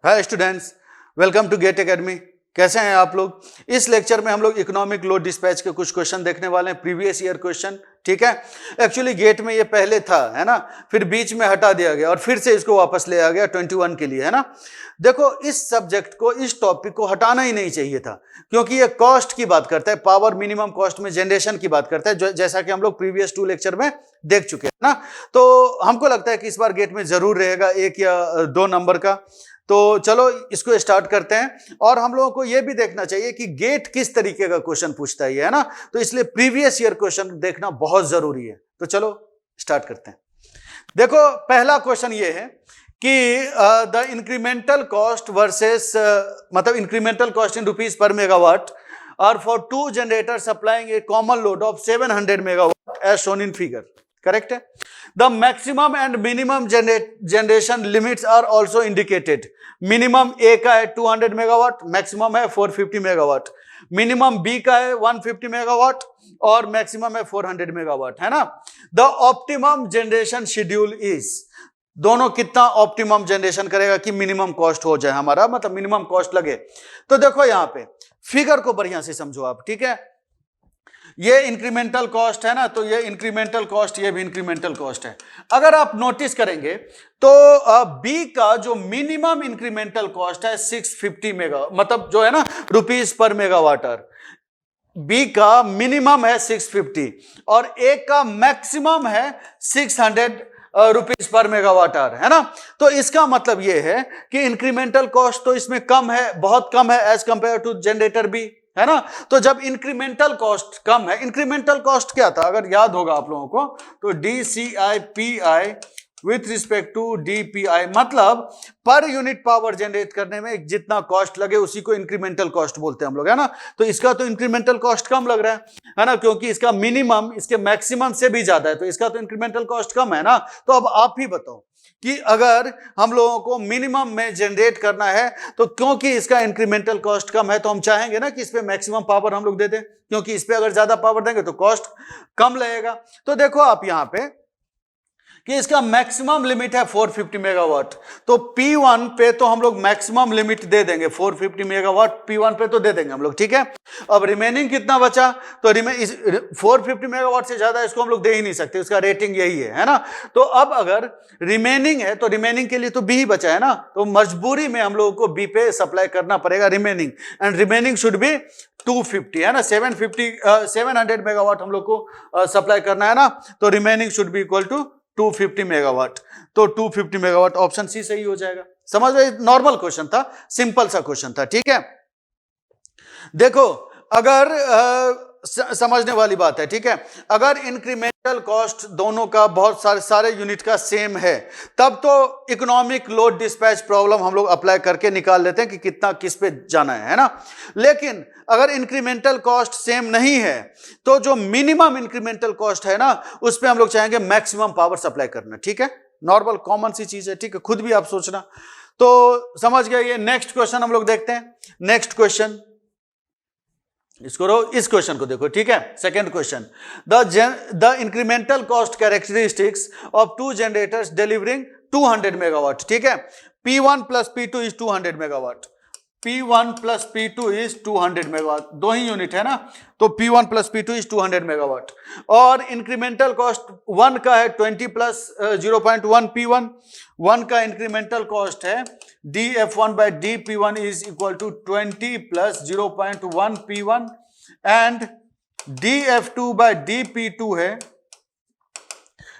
Hi students, welcome to GATE academy. कैसे हैं आप लोग? इस लेक्चर में हम लोग इकोनॉमिक लोड डिस्पैच के कुछ क्वेश्चन देखने वाले हैं, प्रीवियस ईयर क्वेश्चन। ठीक है, एक्चुअली गेट में ये पहले था, है ना, फिर बीच में हटा दिया गया और फिर से इसको वापस ले आ गया 21 के लिए, है ना। देखो, इस सब्जेक्ट को, इस टॉपिक को हटाना ही नहीं चाहिए था, क्योंकि ये कॉस्ट की बात करता है, पावर मिनिमम कॉस्ट में जनरेशन की बात करता है, जैसा कि हम लोग प्रीवियस 2 लेक्चर में देख चुके हैं ना। तो हमको लगता है कि इस बार गेट में जरूर रहेगा 1 या 2 नंबर का। तो चलो इसको स्टार्ट करते हैं। और हम लोगों को यह भी देखना चाहिए कि गेट किस तरीके का क्वेश्चन पूछता है ना, तो इसलिए प्रीवियस ईयर क्वेश्चन देखना बहुत जरूरी है। तो चलो स्टार्ट करते हैं। देखो, पहला क्वेश्चन ये है कि द इंक्रीमेंटल कॉस्ट वर्सेस मतलब incremental cost in rupees per megawatt और for 2 generator supplying a common load of 700 megawatt as shown in figure. Correct है। The maximum and minimum generation limits are also indicated. Minimum A का है 200 megawatt, maximum है 450 megawatt. Minimum B का है 150 megawatt और maximum है 400 megawatt, है ना। The optimum generation schedule is, दोनों कितना ऑप्टिमम जनरेशन करेगा कि मिनिमम कॉस्ट हो जाए हमारा, मतलब मिनिमम कॉस्ट लगे। तो देखो यहां पे फिगर को बढ़िया से समझो आप, ठीक है। ये इंक्रीमेंटल कॉस्ट है ना, तो ये इंक्रीमेंटल कॉस्ट, ये भी इंक्रीमेंटल कॉस्ट है। अगर आप नोटिस करेंगे तो बी का जो मिनिमम इंक्रीमेंटल कॉस्ट है 650 मेगा, मतलब जो है ना रुपीस पर मेगावाटर, बी का मिनिमम है 650 और ए का मैक्सिमम है 600 रुपीस पर मेगावाटर, है ना। तो इसका मतलब यह है कि इंक्रीमेंटल कॉस्ट तो इसमें कम है, बहुत कम है as compare to generator B, है ना। तो जब इंक्रीमेंटल कॉस्ट कम है, इंक्रीमेंटल कॉस्ट क्या था अगर याद होगा आप लोगों को, तो DCI/PI with respect to DPI, मतलब पर यूनिट पावर जनरेट करने में जितना कॉस्ट लगे उसी को इंक्रीमेंटल कॉस्ट बोलते हैं हम लोग, है ना। तो इसका तो इंक्रीमेंटल कॉस्ट कम लग रहा है ना, क्योंकि इसका मिनिमम इसके मैक्सिमम से भी ज्यादा है, तो इसका तो इंक्रीमेंटल कॉस्ट कम है ना। तो अब आप ही बताओ कि अगर हम लोगों को मिनिमम में जनरेट करना है, तो क्योंकि इसका इंक्रीमेंटल कॉस्ट कम है तो हम चाहेंगे ना कि इस पे मैक्सिमम पावर हम लोग दे दें, क्योंकि इस पे अगर ज्यादा पावर देंगे तो कॉस्ट कम लगेगा। तो देखो आप यहां पे कि इसका मैक्सिमम लिमिट है 450 मेगावाट, तो P1 पे तो हम लोग मैक्सिमम लिमिट दे देंगे 450 मेगावाट, P1 पे तो दे देंगे हम लोग, ठीक है। अब रिमेनिंग कितना बचा, तो 450 मेगावाट से ज्यादा इसको हम लोग दे ही नहीं सकते, उसका रेटिंग यही है ना। तो अब अगर रिमेनिंग है तो रिमेनिंग के लिए तो बी ही बचा है ना, तो मजबूरी में हम लोगों को बी पे सप्लाई करना पड़ेगा remaining, and remaining should B 250, है ना। 700 मेगावाट हम लोग को सप्लाई करना है ना, तो remaining should be equal to 250 megawatt. तो 250 मेगावाट ऑप्शन सी सही हो जाएगा। समझ रहे, नॉर्मल क्वेश्चन था, सिंपल सा क्वेश्चन था, ठीक है। देखो, अगर समझने वाली बात है, ठीक है, अगर इंक्रीमेंटल कॉस्ट दोनों का बहुत सारे यूनिट का सेम है, तब तो इकोनॉमिक लोड डिस्पैच प्रॉब्लम हम लोग अप्लाई करके निकाल लेते हैं कि कितना किस पे जाना है ना। लेकिन अगर इंक्रीमेंटल कॉस्ट सेम नहीं है, तो जो मिनिमम इंक्रीमेंटल कॉस्ट है ना, उस पर हम लोग चाहेंगे मैक्सिमम पावर सप्लाई करना, ठीक है। नॉर्मल कॉमन सी चीज है, ठीक है, खुद भी आप सोचना। तो समझ गए। ये नेक्स्ट क्वेश्चन हम लोग देखते हैं। नेक्स्ट क्वेश्चन, इस क्वेश्चन को देखो, ठीक है। Second question, the incremental cost characteristics of 2 generators delivering 200 megawatt, ठीक है। P1 plus P2 is 200 megawatt, P1 plus P2 is 200 megawatt, दो ही यूनिट है ना, तो P1 plus P2 is 200 megawatt. और इंक्रीमेंटल कॉस्ट 1 का है 20 प्लस 0.1 P1, 1 का इंक्रीमेंटल कॉस्ट है dF1 by dP1 is equal to 20 plus 0.1 P1, and dF2 by dP2 है,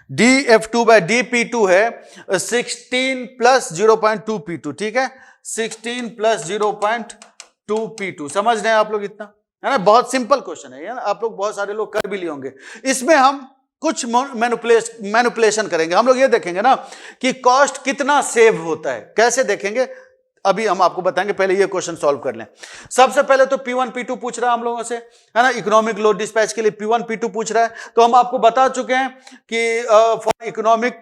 dF2 बाई dP2 है 16 प्लस 0.2 P2, ठीक है, 16 प्लस 0.2 P2। समझ रहे हैं आप लोग इतना, है ना। बहुत सिंपल क्वेश्चन है, आप लोग बहुत सारे लोग कर भी लिए होंगे। इसमें हम कुछ मैनिपुलेशन करेंगे। हम लोग ये देखेंगे ना कि कॉस्ट कितना सेव होता है, कैसे देखेंगे अभी हम आपको बताएंगे। पहले ये क्वेश्चन सॉल्व कर लें। सबसे पहले तो P1 P2 पूछ रहा है हम लोगों से, है ना। इकोनॉमिक लोड डिस्पैच के लिए P1 P2 पूछ रहा है, तो हम आपको बता चुके हैं कि for economic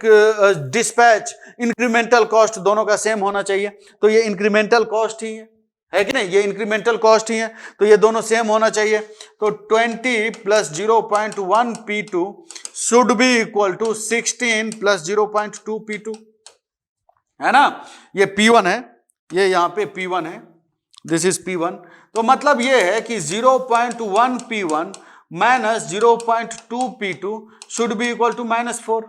dispatch incremental cost दोनों का सेम होना चाहिए, तो ये इंक्रीमेंटल कॉस्ट ही है कि नहीं, ये इंक्रीमेंटल कॉस्ट ही है, तो ये दोनों सेम होना चाहिए। तो 20 plus 0.1 P2 should be equal to 16 plus 0.2 P2, है ना। ये P1 है, ये यहाँ पे P1 है, दिस इज P1। तो मतलब ये है कि 0.1 P1 minus 0.2 P2 should be equal to -4,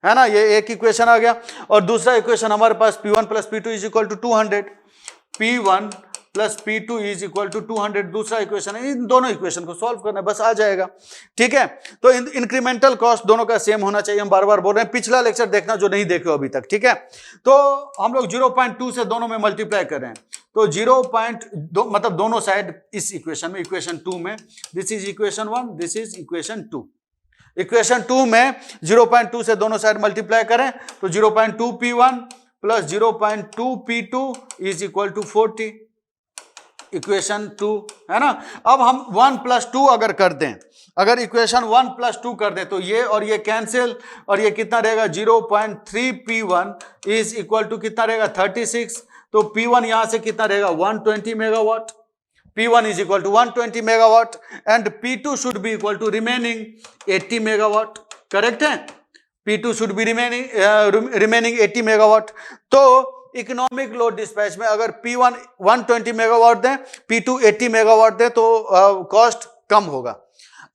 है ना। ये एक इक्वेशन आ गया। और दूसरा इक्वेशन हमारे पास P1 plus P2 is equal to 200, P1 plus P2 is equal to 200 दूसरा इक्वेशन है। इन दोनों इक्वेशन को सॉल्व करना है, बस आ जाएगा, ठीक है। तो इंक्रीमेंटल कॉस्ट दोनों का सेम होना चाहिए, हम बार बार बोल रहे हैं। पिछला लेक्चर देखना जो नहीं देखे अभी तक, ठीक है। तो हम लोग 0.2 से दोनों में मल्टीप्लाई कर रहे हैं, तो 0.2 मतलब दोनों साइड इस इक्वेशन में, इक्वेशन 2 में, this is equation 1, this is equation 2। Equation 2 में 0.2 से दोनों साइड मल्टीप्लाई करें तो 0.2 P1 plus 0.2 P2 is equal to 40, equation 2, है ना। अब हम 1 प्लस 2 अगर कर दें, अगर इक्वेशन 1 प्लस 2 कर दें तो ये और ये कैंसिल, और ये कितना रहेगा 0.3 P1 इज इक्वल टू कितना रहेगा 36। तो P1 यहां से कितना रहेगा 120 megawatt, P1 is equal to 120 megawatt and P2 should be equal to remaining 80 megawatt, correct है। P2 should be remaining 80 megawatt। तो इकोनॉमिक लोड डिस्पैच में अगर P1 120 मेगावाट दें, P2 80 मेगावाट दें तो कॉस्ट कम होगा।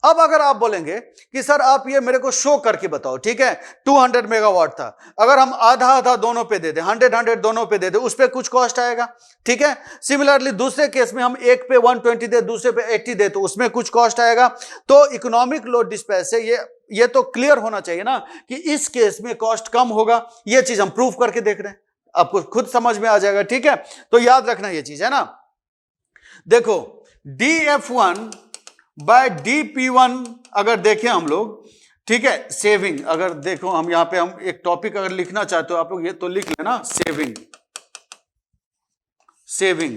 अब अगर आप बोलेंगे कि सर आप ये मेरे को शो करके बताओ, ठीक है, 200 मेगावाट था, अगर हम आधा आधा दोनों पे दे दें, 100 दोनों पे दे दें, उस पे कुछ कॉस्ट आएगा, ठीक है। सिमिलरली दूसरे केस में हम एक पे 120 दे, दूसरे पे 80 दे, तो उसमें कुछ कॉस्ट आएगा। तो इकोनॉमिक लोड डिस्पैच से ये तो क्लियर होना चाहिए ना कि इस केस में कॉस्ट कम होगा। ये चीज हम प्रूफ करके देख रहे हैं, आपको खुद समझ में आ जाएगा, ठीक है। तो याद रखना ये चीज, है ना। देखो DF1 बाय DP1 अगर देखें हम लोग, ठीक है, सेविंग अगर देखो, हम यहां पे हम एक टॉपिक अगर लिखना चाहते हो आप लोग, ये तो लिख लेना, सेविंग,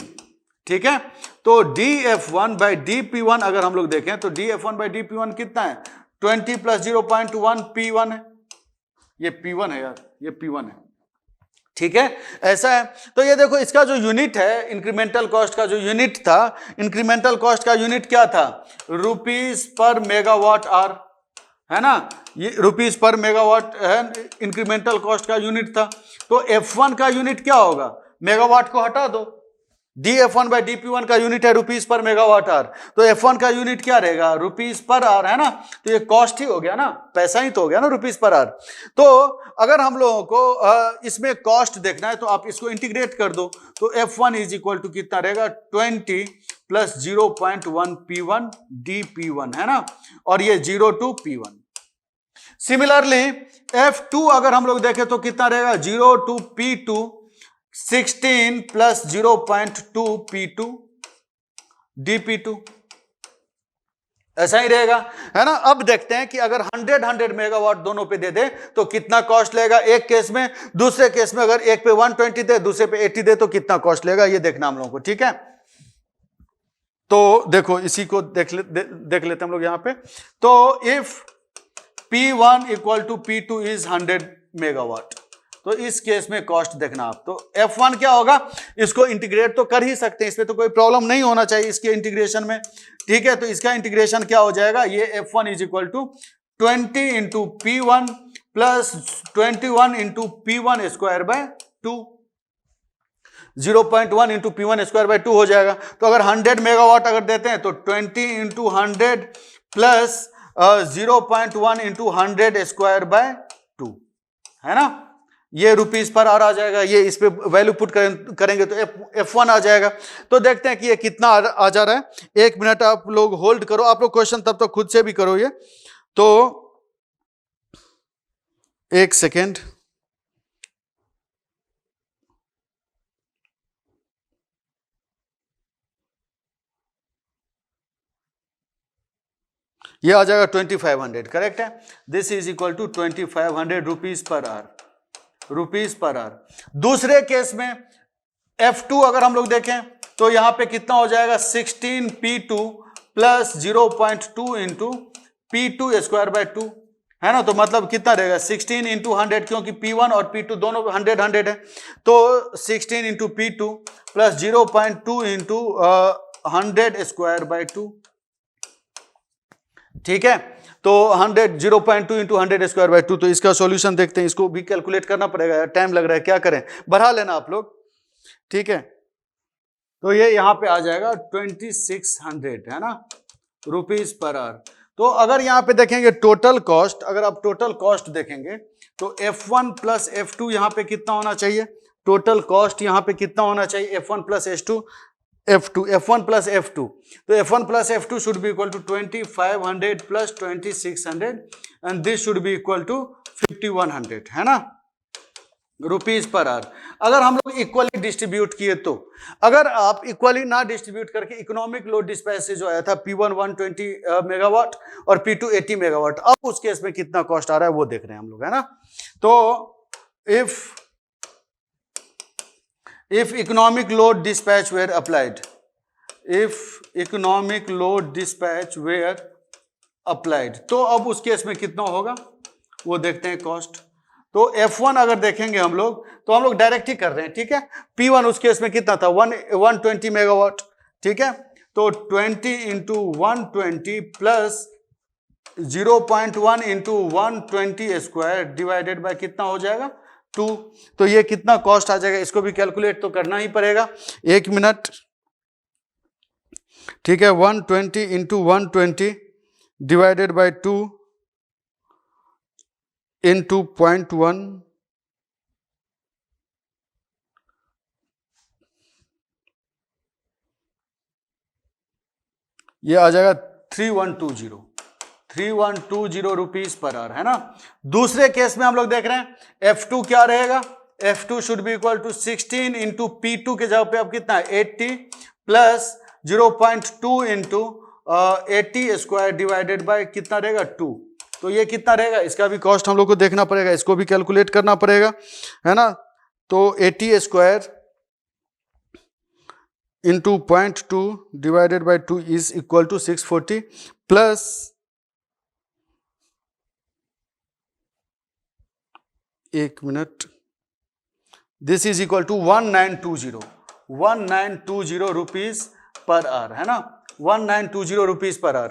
ठीक है। तो DF1 बाय DP1 अगर हम लोग देखें तो DF1 बाय DP1 कितना है 20 प्लस 0.1 P1 है, ये P1 है यार, ये P1 है, ठीक है, ऐसा है। तो ये देखो इसका जो यूनिट है, इंक्रीमेंटल कॉस्ट का जो यूनिट था, इंक्रीमेंटल कॉस्ट का यूनिट क्या था, रुपीस पर मेगावाट आवर, है ना। ये रुपीस पर मेगावाट है, इंक्रीमेंटल कॉस्ट का यूनिट था। तो F1 का यूनिट क्या होगा, मेगावाट को हटा दो, DF1 बाई DP1 का यूनिट है रुपीस पर मेगावाट आवर, तो F1 का यूनिट क्या रहेगा रुपीस पर आवर, है ना। तो ये कॉस्ट ही हो गया ना, पैसा ही तो हो गया ना रुपीस पर आवर। तो अगर हम लोगों को इसमें कॉस्ट देखना है तो आप इसको इंटीग्रेट कर दो, तो F1 इज इक्वल टू कितना रहेगा 20 प्लस 0.1 P1 DP1, है ना, और ये 0 P1। सिमिलरली F2 अगर हम लोग देखें तो कितना रहेगा 0 P2 16 प्लस 0.2 P2 DP2, ऐसा ही रहेगा, है ना। अब देखते हैं कि अगर 100 मेगावाट दोनों पे दे दे तो कितना कॉस्ट लेगा एक केस में, दूसरे केस में अगर एक पे 120 दे दूसरे पे 80 दे तो कितना कॉस्ट लेगा, ये देखना हम लोगों को, ठीक है। तो देखो इसी को देख लेते हम लोग यहां पे। तो if P1 equal to P2 is 100 megawatt, तो इस केस में कॉस्ट देखना आप। तो F1 क्या होगा, इसको इंटीग्रेट तो कर ही सकते हैं, इसमें तो कोई प्रॉब्लम नहीं होना चाहिए इसके इंटीग्रेशन में, ठीक है। तो इसका इंटीग्रेशन क्या हो जाएगा, ये F1 is equal to 20 into P1 plus 21 into P1 square by 2, 0.1 into P1 square by 2 हो जाएगा। तो अगर 100 मेगावाट अगर देते हैं तो 20 into 100 plus 0.1 into 100 square by 2, है ना। ये रुपीस पर आवर आ जाएगा, ये इस पे वैल्यू पुट करेंगे तो F1 आ जाएगा। तो देखते हैं कि ये कितना आ जा रहा है। एक मिनट आप लोग होल्ड करो, आप लोग क्वेश्चन तब तो खुद से भी करो ये, तो एक सेकेंड। ये आ जाएगा 2500, करेक्ट है। This is equal to 2500 rupees per hour, rupees per hour. दूसरे केस में F2 अगर हम लोग देखें तो यहां पे कितना हो जाएगा 16 P2 plus 0.2 into P2 square by 2, है ना। तो मतलब कितना रहेगा 16 इंटू 100, क्योंकि P1 और P2 दोनों 100 है, तो 16 into P2 plus 0.2 into 100 square by 2, ठीक है। तो 0.2 इंटू 100 स्क्वायर बाय 2। तो इसका सॉल्यूशन देखते हैं, इसको भी कैलकुलेट करना पड़ेगा, टाइम लग रहा है, क्या करें, बढ़ा लेना आप लोग। ठीक है, तो ये यहाँ पे आ जाएगा 2600 है ना, रुपीज पर आवर। तो अगर यहाँ पे देखेंगे टोटल कॉस्ट, अगर आप टोटल कॉस्ट देखेंगे तो F1 प्लस F2 यहाँ पे कितना होना चाहिए, टोटल कॉस्ट यहाँ पे कितना होना चाहिए, F1 plus F1 plus F2, तो F1 plus F2 should be equal to 2500 plus 2600 and this should be equal to 5100 है ना, रुपीज पर आवर। अगर हम लोग इक्वली डिस्ट्रीब्यूट किए तो, अगर आप इक्वली ना डिस्ट्रीब्यूट करके इकोनॉमिक लोड डिस्पैच से जो आया था P1 120 मेगावाट और P2 80 मेगावाट, अब उस केस में कितना कॉस्ट आ रहा है वो देख रहे हैं हम लोग, है ना। तो if economic load dispatch were applied, तो अब उस केस में कितना होगा वो देखते हैं कॉस्ट। तो F1 अगर देखेंगे हम लोग तो हम लोग डायरेक्ट ही कर रहे हैं, ठीक है। P1 उस केस में कितना था 120 मेगावाट, ठीक है। तो 20 into 120 plus 0.1 into 120 square divided by कितना हो जाएगा 2। तो ये कितना कॉस्ट आ जाएगा, इसको भी कैलकुलेट तो करना ही पड़ेगा, एक मिनट, ठीक है। 120 इंटू 120 डिवाइडेड बाय 2 इंटू 0.1, ये आ जाएगा 3120 रुपीज पर आवर, है ना। दूसरे केस में हम लोग देख रहे हैं F2 क्या रहेगा, F2 should be equal to 16 into P2 के जगह पे अब कितना है 80 plus 0.2 into 80 square divided by कितना रहेगा 2। तो ये कितना रहेगा, इसका भी कॉस्ट हम लोग को देखना पड़ेगा, इसको भी कैलकुलेट करना पड़ेगा, है ना। तो 80 square into 0.2 divided by 2 is equal to 640 plus एक minute, this is equal to 1920 rupees per hour, है ना, 1920 रुपीज पर आवर।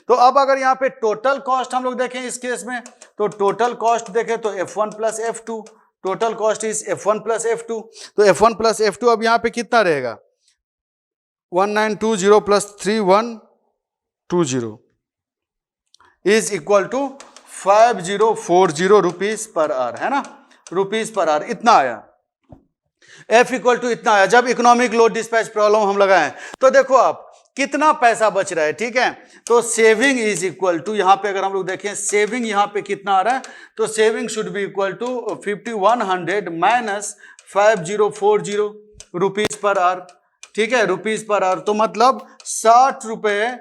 तो अब अगर यहाँ पे टोटल कॉस्ट हम लोग देखें इस केस में, तो टोटल कॉस्ट देखें तो F1 plus F2, total cost is F1 plus F2, तो F1 प्लस F2 अब यहाँ पे कितना रहेगा 1920 plus 3120 is equal to 5040 rupees per hour, है ना, रुपीज पर आवर इतना आया। F इक्वल टू इतना आया। जब इकोनॉमिक लोड डिस्पैच प्रॉब्लम हम लगाएं तो देखो आप कितना पैसा बच रहा है, ठीक है। तो सेविंग इज इक्वल टू, यहां पे अगर हम लोग देखें सेविंग यहां पे कितना आ रहा है, तो saving should be equal to 5100 minus 5040 rupees per hour, ठीक है, रुपीज पर आवर। तो मतलब 60 रुपए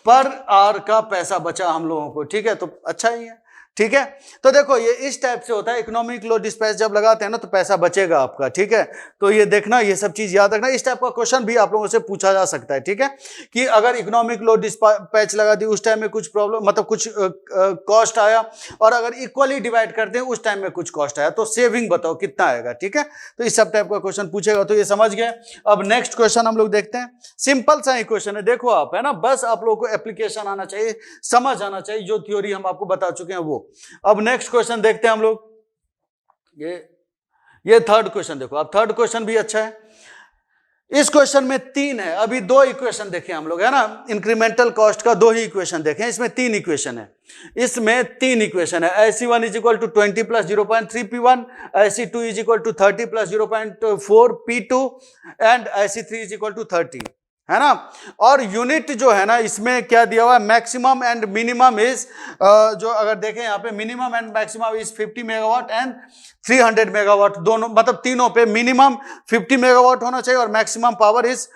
पर आवर का पैसा बचा हम लोगों को, ठीक है, तो अच्छा ही है, ठीक है। तो देखो ये इस टाइप से होता है, इकोनॉमिक लोड डिस्पैच जब लगाते हैं ना तो पैसा बचेगा आपका, ठीक है। तो ये देखना, ये सब चीज याद रखना, इस टाइप का क्वेश्चन भी आप लोगों से पूछा जा सकता है, ठीक है, कि अगर इकोनॉमिक लोड डिस्पैच लगा दी उस टाइम में कुछ प्रॉब्लम, मतलब कुछ कॉस्ट आया, और अगर इक्वली डिवाइड करते हैं उस टाइम में कुछ कॉस्ट आया, तो सेविंग बताओ कितना आएगा, ठीक है। तो इस सब टाइप का क्वेश्चन पूछेगा, तो ये समझ गए। अब नेक्स्ट क्वेश्चन हम लोग देखते हैं, सिंपल सा ही क्वेश्चन है, देखो आप, है ना, बस आप लोगों को एप्लीकेशन आना चाहिए, समझ आना चाहिए, जो थ्योरी हम आपको बता चुके हैं वो। अब नेक्स्ट क्वेश्चन देखते हैं हम लोग, ये थर्ड क्वेश्चन देखो आप, थर्ड क्वेश्चन भी अच्छा है। इस क्वेश्चन में 3 है, अभी 2 इक्वेशन देखे हम लोग, है ना, इंक्रीमेंटल कॉस्ट का 2 ही इक्वेशन देखे, इसमें 3 इक्वेशन है, इसमें 3 इक्वेशन है। IC1 is equal to 20 plus 0.3 P1, IC2 is equal to 30 plus 0.4 P2 and IC3 is equal to 30, है ना। और यूनिट जो है ना इसमें क्या दिया हुआ है, मैक्सिमम एंड मिनिमम इज, जो अगर देखें यहाँ पे minimum and maximum is 50 megawatt and 300 megawatt, दोनों मतलब तीनों पे मिनिमम 50 मेगावाट होना चाहिए और maximum power is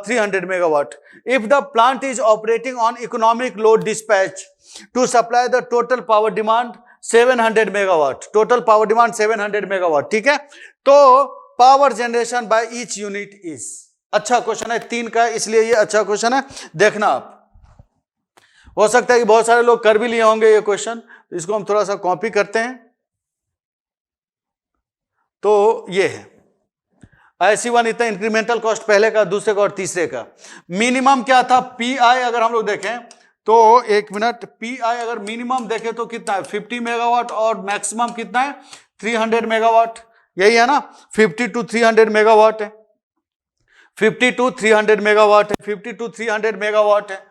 300 megawatt. If the plant is operating on economic load dispatch to supply the total power demand 700 megawatt, total power demand 700 megawatt, ठीक है। तो power generation by each unit is, अच्छा question है, 3 का, इसलिए ये अच्छा question है, देखना आप। हो सकता है कि बहुत सारे लोग कर भी लिए होंगे ये क्वेश्चन, तो इसको हम थोड़ा सा कॉपी करते हैं। तो ये है IC1 इतना इंक्रीमेंटल कॉस्ट पहले का, दूसरे का और तीसरे का। मिनिमम क्या था PI, अगर हम लोग देखें तो एक मिनट, PI अगर मिनिमम देखें तो कितना है 50 मेगावाट और मैक्सिमम कितना है 300 मेगावाट, यही है ना, 50 to 300 मेगावाट है, 50 to 300 मेगावाट है, 50 to 300 मेगावाट है,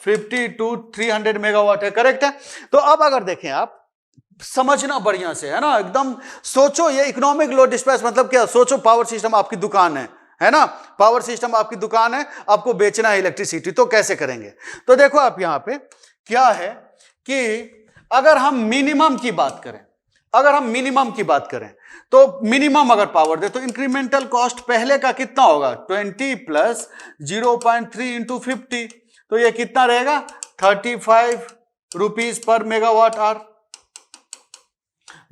50 to 300 मेगावाट है, करेक्ट है। तो अब अगर देखें आप, समझना बढ़िया से, है ना, एकदम सोचो, ये इकोनॉमिक लोड डिस्पैच मतलब क्या, सोचो पावर सिस्टम आपकी दुकान है ना, पावर सिस्टम आपकी दुकान है, आपको बेचना है इलेक्ट्रिसिटी, तो कैसे करेंगे। तो देखो आप यहां पे क्या है कि अगर हम मिनिमम की बात करें, अगर हम मिनिमम की बात करें तो मिनिमम अगर पावर दे तो इंक्रीमेंटल कॉस्ट पहले का कितना होगा, 20 प्लस 0.3 इंटू 50, तो ये कितना रहेगा, 35 rupees per megawatt our.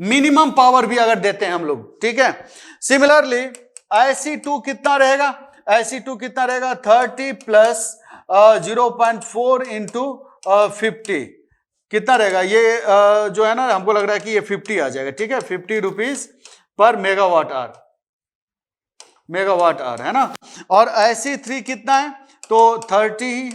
Minimum power भी अगर देते हैं हम लोग, ठीक है। सिमिलरली IC2 कितना रहेगा, IC2 कितना रहेगा, 30 प्लस 0.4 इंटू 50 कितना रहेगा, ये जो है ना, हमको लग रहा है कि ये 50 आ जाएगा, ठीक है, 50 rupees per megawatt our, megawatt our, है ना। और IC3 कितना है, तो 30।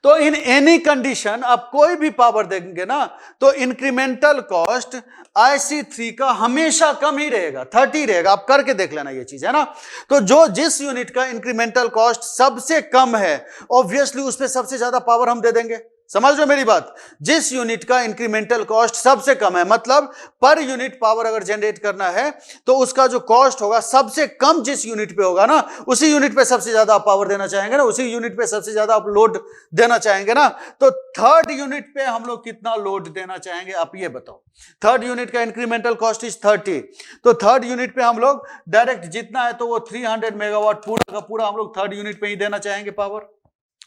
तो इन एनी कंडीशन आप कोई भी पावर देंगे ना, तो इंक्रीमेंटल कॉस्ट IC3 का हमेशा कम ही रहेगा, 30 रहेगा, आप करके देख लेना ये चीज, है ना। तो जो जिस यूनिट का इंक्रीमेंटल कॉस्ट सबसे कम है, ऑब्वियसली उस पर सबसे ज्यादा पावर हम दे देंगे, समझ लो मेरी बात। जिस यूनिट का इंक्रीमेंटल कॉस्ट सबसे कम है, मतलब पर यूनिट पावर अगर जनरेट करना है तो उसका जो कॉस्ट होगा सबसे कम जिस यूनिट पे होगा ना, उसी यूनिट पे सबसे ज्यादा आप पावर देना चाहेंगे ना, उसी यूनिट पे सबसे ज्यादा आप लोड देना चाहेंगे ना। तो थर्ड यूनिट पे हम लोग कितना लोड देना चाहेंगे, आप ये बताओ। थर्ड यूनिट का इंक्रीमेंटल कॉस्ट इज 30, तो थर्ड यूनिट पे हम लोग डायरेक्ट जितना है तो वो 300 मेगावाट पूरा का पूरा हम लोग थर्ड यूनिट पे ही देना चाहेंगे पावर,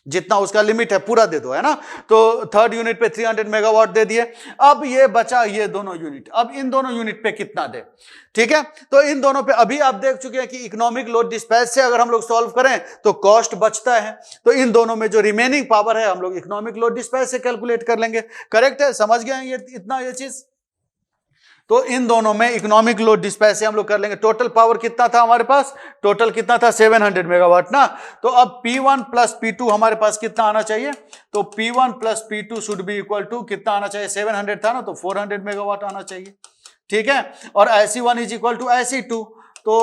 जितना उसका लिमिट है पूरा दे दो, है ना। तो थर्ड यूनिट पे 300 मेगावाट दे दिए। अब ये बचा ये दोनों यूनिट, अब इन दोनों यूनिट पे कितना दे, ठीक है। तो इन दोनों पे अभी आप देख चुके हैं कि इकोनॉमिक लोड डिस्पैच से अगर हम लोग सॉल्व करें तो कॉस्ट बचता है, तो इन दोनों में जो रिमेनिंग पावर है हम लोग इकोनॉमिक लोड डिस्पैच से कैलकुलेट कर लेंगे, करेक्ट है, समझ गए ये इतना ये चीज। तो इन दोनों में इकोनॉमिक लोड डिस्पैच से हम लोग कर लेंगे। टोटल पावर कितना था हमारे पास, टोटल कितना था 700 मेगावाट ना। तो अब P1 प्लस P2 हमारे पास कितना आना चाहिए, तो P1 plus P2 should be equal to कितना आना चाहिए, 700 था ना, तो 400 मेगावाट आना चाहिए, ठीक है। और IC1 is equal to IC2, तो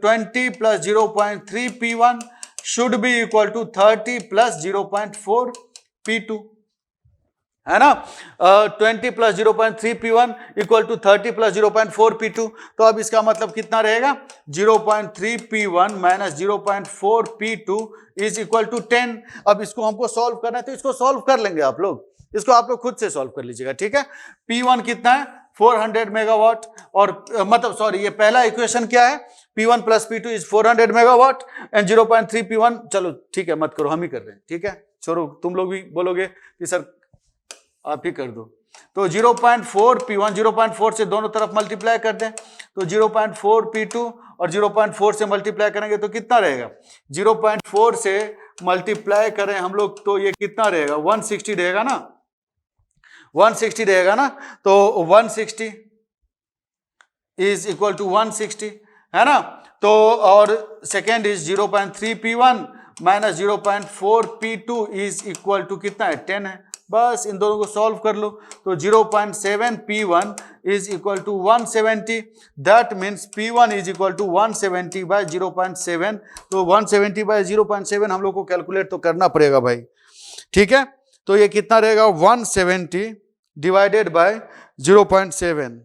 20 plus 0.3 P1 should be equal to 30 plus 0.4 P2, है ना। 20 plus 0.3 P1 equal to 30 plus 0.4 P2, तो अब इसका मतलब कितना रहेगा, 0.3 P1 minus 0.4 P2 is equal to 10। अब इसको हमको सॉल्व करना है तो इसको सॉल्व कर लेंगे आप लोग, इसको आप लोग खुद से सॉल्व कर लीजिएगा, ठीक है। P1 कितना है 400 मेगावाट, और मतलब सॉरी ये पहला इक्वेशन क्या है, P1 plus P2 is 400 megawatt and 0.3 P1, चलो ठीक है मत करो, हम ही कर रहे हैं, ठीक है, छोड़ो, तुम लोग भी बोलोगे कि सर आप ही कर दो। तो 0.4 P1, 0.4 से दोनों तरफ मल्टीप्लाई कर दें, तो 0.4 P2 और 0.4 से मल्टीप्लाई करेंगे तो कितना रहेगा, 0.4 से मल्टीप्लाई करें हम लोग तो ये कितना रहेगा, 160 रहेगा ना, 160 रहेगा ना। तो 160 इज इक्वल टू 160, है ना। तो और second is 0.3 P1 minus 0.4 P2 is equal to कितना है, 10 है। बस इन दोनों को सॉल्व कर लो, तो 0.7 P1 is equal to 170, that means P1 is equal to 170 by 0.7, तो 170 बाय 0.7 हम लोग को कैलकुलेट तो करना पड़ेगा भाई, ठीक है। तो ये कितना रहेगा, 170 divided by 0.7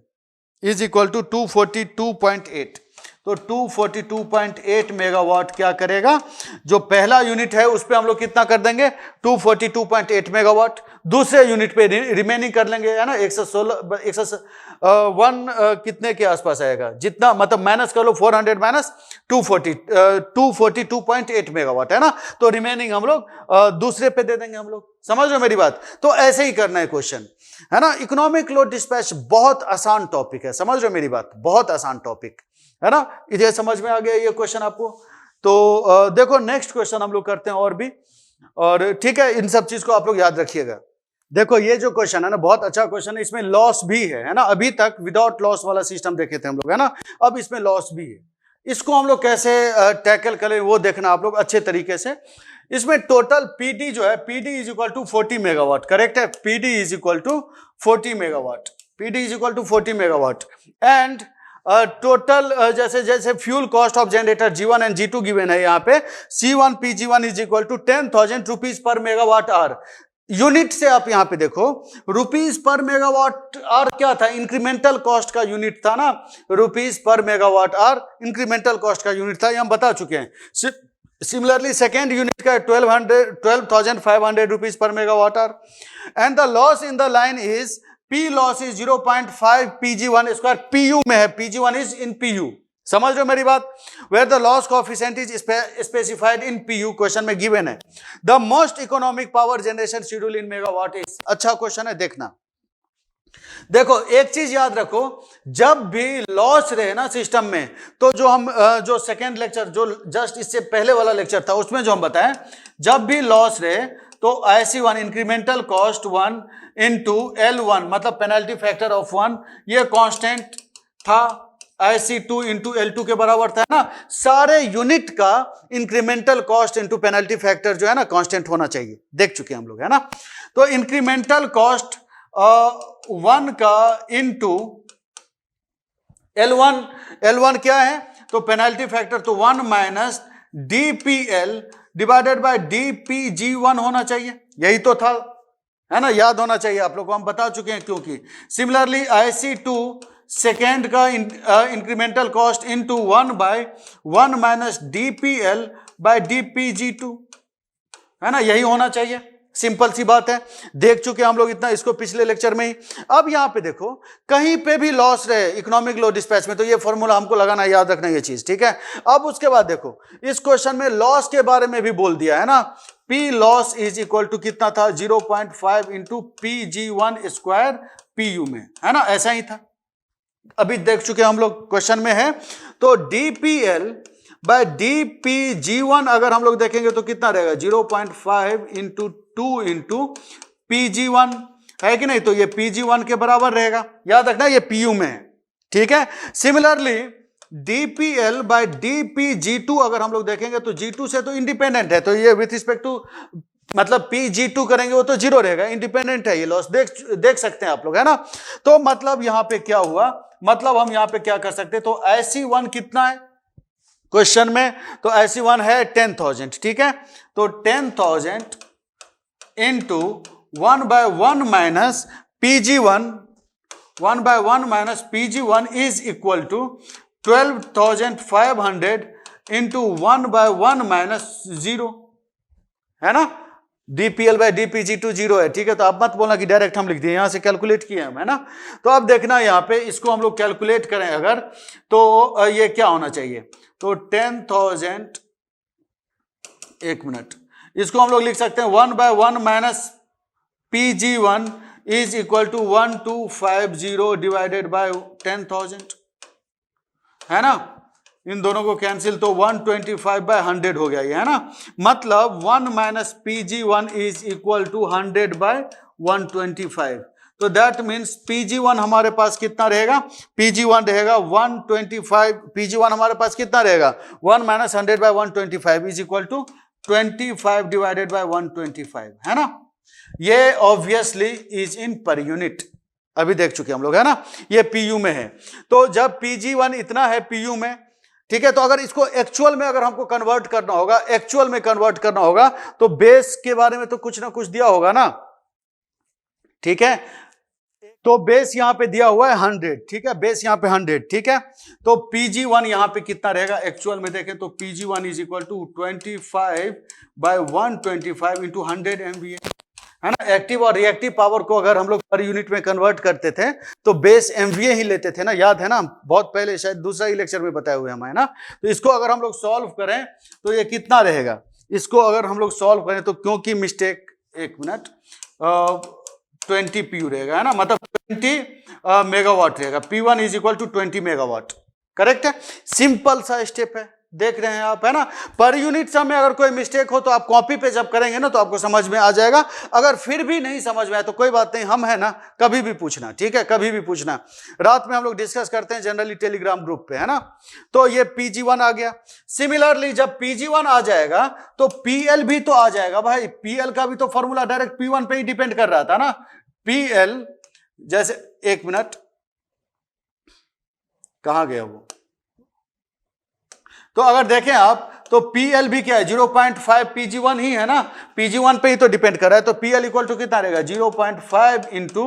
is equal to 242.8, तो 242.8 मेगावाट क्या करेगा, जो पहला यूनिट है उस पे हम लोग कितना कर देंगे, 242.8 मेगावाट, दूसरे यूनिट पे रिमेनिंग कर लेंगे, है ना, 101 कितने के आसपास आएगा, जितना मतलब माइनस कर लो 400 माइनस 242.8 मेगावाट, है ना। तो रिमेनिंग हम लोग दूसरे पे दे देंगे हम लोग, समझ लो मेरी बात। तो ऐसे ही करना है क्वेश्चन, है ना। इकोनॉमिक लोड डिस्पैच बहुत आसान टॉपिक है, समझ लो मेरी बात, बहुत आसान टॉपिक है ना। इधर समझ में आ गया ये क्वेश्चन आपको। तो देखो नेक्स्ट क्वेश्चन हम लोग करते हैं और भी, और ठीक है, इन सब चीज को आप लोग याद रखिएगा। देखो ये जो क्वेश्चन है ना बहुत अच्छा क्वेश्चन है, इसमें लॉस भी है ना। अभी तक विदाउट लॉस वाला सिस्टम देखे थे हम लोग, है ना, अब इसमें लॉस भी है। इसको हम लोग कैसे टैकल करें वो देखना आप लोग अच्छे तरीके से। इसमें टोटल PD जो है, PD is equal to 40 megawatt, correct है, PD is equal to 40 megawatt, PD is equal to 40 megawatt, and total जैसे जैसे fuel cost of generator G1 and G2 given है यहाँ पे, C1 PG1 is equal to 10,000 rupees per megawatt hour. Unit से आप यहां पे देखो, रुपीज पर मेगावाट आवर क्या था, इंक्रीमेंटल कॉस्ट का यूनिट था ना, rupees per megawatt hour incremental cost का यूनिट था, ये हम बता चुके हैं। सिमिलरली सेकेंड यूनिट का 12,500 rupees per megawatt hour. And the loss in the line is P loss is 0.5 PG1 square, PU में है, PG1 इज इन PU, समझ रहे हो मेरी बात। Where the loss coefficient is specified in PU, question में given है। The most economic power generation schedule in megawatt is, अच्छा क्वेश्चन है, देखना। देखो एक चीज याद रखो, जब भी लॉस रहे ना सिस्टम में, तो जो हम जो सेकेंड लेक्चर, जो जस्ट इससे पहले वाला लेक्चर था, उसमें जो हम बताएं, जब भी लॉस रहे तो IC1 incremental cost 1 into L1, मतलब पेनल्टी फैक्टर ऑफ 1, ये कांस्टेंट था। IC2 इंटू L2 के बराबर था ना। सारे यूनिट का incremental cost into penalty factor जो है ना कांस्टेंट होना चाहिए, देख चुके हैं हम लोग, है ना। तो इंक्रीमेंटल कॉस्ट 1 का इंटू L1 क्या है, तो पेनल्टी फैक्टर तो 1 minus DPL divided by DPG1 होना चाहिए, यही तो था, है ना, याद होना चाहिए आप लोग को, हम बता चुके हैं क्योंकि। सिमिलरली IC2 सेकेंड का incremental cost into 1 by 1 minus DPL by DPG2, है ना, यही होना चाहिए, सिंपल सी बात है, देख चुके हम लोग इतना इसको पिछले लेक्चर में ही। अब यहां पे देखो, कहीं पे भी लॉस रहे इकोनॉमिक लो डिस्पैच में, तो ये फॉर्मूला हमको लगाना, याद रखना ये चीज, ठीक है। अब उसके बाद देखो, इस क्वेश्चन में लॉस के बारे में भी बोल दिया है ना, P loss is equal to कितना था, 0.5 इंटू PG1 स्क्वायर PU में, है ना, ऐसा ही था, अभी देख चुके हम लोग क्वेश्चन में है। तो DPL बाय DPG1 अगर हम लोग देखेंगे तो कितना रहेगा, 0.5 इंटू 2 इंटू PG1, है कि नहीं, तो ये PG1 के बराबर रहेगा, याद रखना ये PU में है, ठीक है। सिमिलरली DPL बाय DPG2 अगर हम लोग देखेंगे तो G2 से तो इंडिपेंडेंट है, तो ये विथ रिस्पेक्ट टू मतलब PG2 करेंगे वो तो 0 रहेगा, इंडिपेंडेंट है ये लॉस, देख सकते हैं आप लोग, है ना। तो मतलब यहां पे क्या हुआ, मतलब हम यहां पे क्या कर सकते हैं, तो IC1 कितना है क्वेश्चन में, तो IC1 है 10,000, ठीक है। तो 10,000 into 1 by 1 minus PG1, 1 by 1 minus PG1 is equal to 12,500 into 1 by 1 minus 0, है ना। DPL बाय DPG2 0 है, ठीक है। तो आप मत बोलना कि डायरेक्ट हम लिख दिए, यहां से कैलकुलेट किए हम, है ना। तो अब देखना यहां पे इसको हम लोग कैलकुलेट करें अगर, तो ये क्या होना चाहिए, तो 10,000, एक मिनट, इसको हम लोग लिख सकते हैं 1 by 1 minus PG1 is equal to 1250 divided by 10,000, है ना। इन दोनों को कैंसिल, तो 125 बाय 100 हो गया ये, है ना। मतलब 1 minus PG1 is equal to 100 by 125, तो दैट मीन्स PG1 हमारे पास कितना रहेगा, PG1 रहेगा 125, PG1 हमारे पास कितना रहेगा, 1 minus 100 by 125 is equal to 25 divided by 125, है ना। ये obviously is in per unit, अभी देख चुके हम लोग, है ना, ये PU में है। तो जब PG1 इतना है PU में, ठीक है, तो अगर इसको एक्चुअल में अगर हमको कन्वर्ट करना होगा, एक्चुअल में कन्वर्ट करना होगा, तो बेस के बारे में तो कुछ ना कुछ दिया होगा ना, ठीक है। तो बेस यहां पे दिया हुआ है 100, ठीक है, बेस यहां पे 100, ठीक है। तो PG1 यहां पे कितना रहेगा, एक्चुअल में देखें तो PG1 is equal to 25 by 125 into 100 MVA, है ना। एक्टिव और रिएक्टिव पावर को अगर हम लोग पर यूनिट में कन्वर्ट करते थे तो बेस MVA ही लेते थे ना, याद है ना, बहुत पहले शायद दूसरा ही लेक्चर में बताए हुए हम, है ना। तो इसको अगर हम लोग सॉल्व करें तो ये कितना रहेगा, इसको अगर हम लोग सॉल्व करें तो, क्योंकि मिस्टेक, एक मिनट, 20 PU रहेगा, है ना, मतलब 20 मेगावाट रहेगा, P1 is equal to 20 megawatt, correct है। सिंपल सा स्टेप है, देख रहे हैं आप, है ना। पर यूनिट सम में अगर कोई मिस्टेक हो तो आप कॉपी पे जब करेंगे ना तो आपको समझ में आ जाएगा। अगर फिर भी नहीं समझ में आए तो कोई बात नहीं, हम है ना, कभी भी पूछना, ठीक है, कभी भी पूछना। रात में हम लोग डिस्कस करते हैं जनरली टेलीग्राम ग्रुप पे, है ना। तो ये PG1 आ गया। सिमिलरली जब PG1 आ जाएगा तो PL भी तो आ जाएगा भाई, PL का भी तो फॉर्मूला डायरेक्ट P1 पे ही डिपेंड कर रहा था ना। PL जैसे, एक मिनट, कहाँ गया वो? तो अगर देखें आप तो PL भी क्या है 0.5 PG1 ही है ना, PG1 पे ही तो डिपेंड कर रहा है, तो PL इक्वल टू कितना रहेगा 0.5 इंटू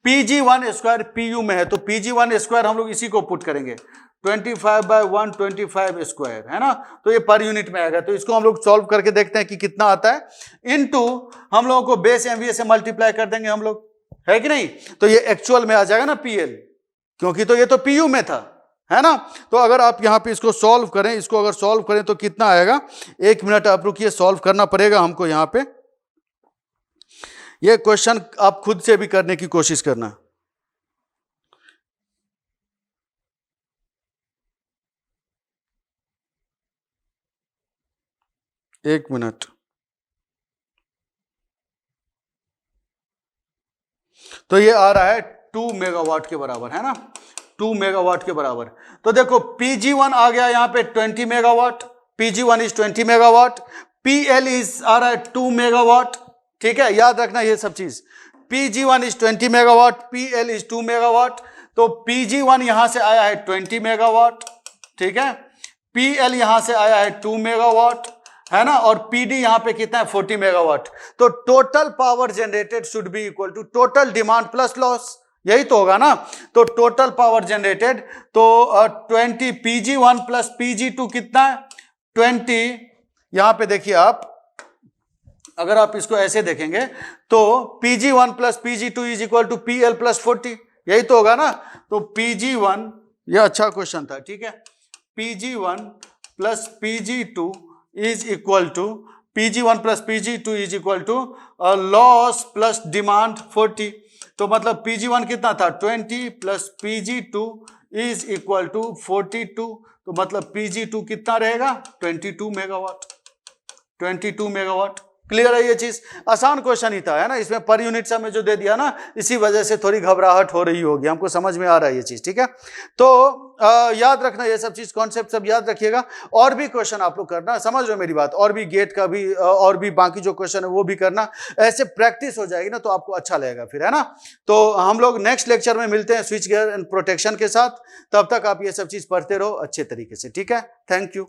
PG1 स्क्वायर PU में है, तो PG1 स्क्वायर हम लोग इसी को पुट करेंगे 25/125 स्क्वायर है ना, तो ये पर यूनिट में आएगा। तो इसको हम लोग सॉल्व करके देखते हैं कि कितना आता है, इनटू हम लोगों को बेस MVA से मल्टीप्लाई कर देंगे हम लोग, है कि नहीं, तो ये एक्चुअल में आ जाएगा ना PL, क्योंकि तो ये तो PU में था, है ना। तो अगर आप यहां पे इसको सॉल्व करें, इसको अगर सॉल्व करें तो कितना आएगा, 1 मिनट आप रुकिए, सॉल्व करना पड़ेगा हमको यहां पे। ये क्वेश्चन आप खुद से भी करने की कोशिश करना। एक मिनट। तो ये आ रहा है 2 मेगावाट के बराबर, है ना, 2 मेगावाट के बराबर। तो देखो PG1 आ गया यहां पे 20 megawatt, PG1 is 20 megawatt, PL is आ रहा है 2 मेगावाट, ठीक है, याद रखना ये सब चीज। PG1 is 20 megawatt, PL is 2 megawatt, तो PG1 यहां से आया है 20 मेगावाट, ठीक है, PL यहां से आया है 2 मेगावाट, है ना, और PD यहां पे कितना है 40 मेगावाट। तो total power generated should be equal to total demand plus loss, यही तो होगा ना। तो टोटल पावर जनरेटेड तो 20 PG1 प्लस PG2 कितना है 20, यहां पे देखिए आप, अगर आप इसको ऐसे देखेंगे तो PG1 plus PG2 is equal to PL plus 40, यही तो होगा ना। तो PG1, यह अच्छा क्वेश्चन था, ठीक है, PG1 plus PG2 is equal to PG1 plus PG2 is equal to loss plus demand 40। तो मतलब PG1 कितना था 20 plus PG2 is equal to 42, तो मतलब PG2 कितना रहेगा 22 मेगावाट, 22 मेगावाट। क्लियर है ये चीज? आसान क्वेश्चन ही था, है ना, इसमें पर यूनिट समय जो दे दिया ना, इसी वजह से थोड़ी घबराहट हो रही होगी, हमको समझ में आ रहा है ये चीज, ठीक है। तो याद रखना ये सब चीज, कॉन्सेप्ट सब याद रखिएगा। और भी क्वेश्चन आप लोग करना, समझ रहे हो मेरी बात, और भी गेट का भी और भी बाकी जो क्वेश्चन है वो भी करना, ऐसे प्रैक्टिस हो जाएगी ना तो आपको अच्छा लगेगा फिर, है ना। तो हम लोग नेक्स्ट लेक्चर में मिलते हैं स्विच गियर एंड प्रोटेक्शन के साथ, तब तक आप ये सब चीज पढ़ते रहो अच्छे तरीके से, ठीक है। Thank you.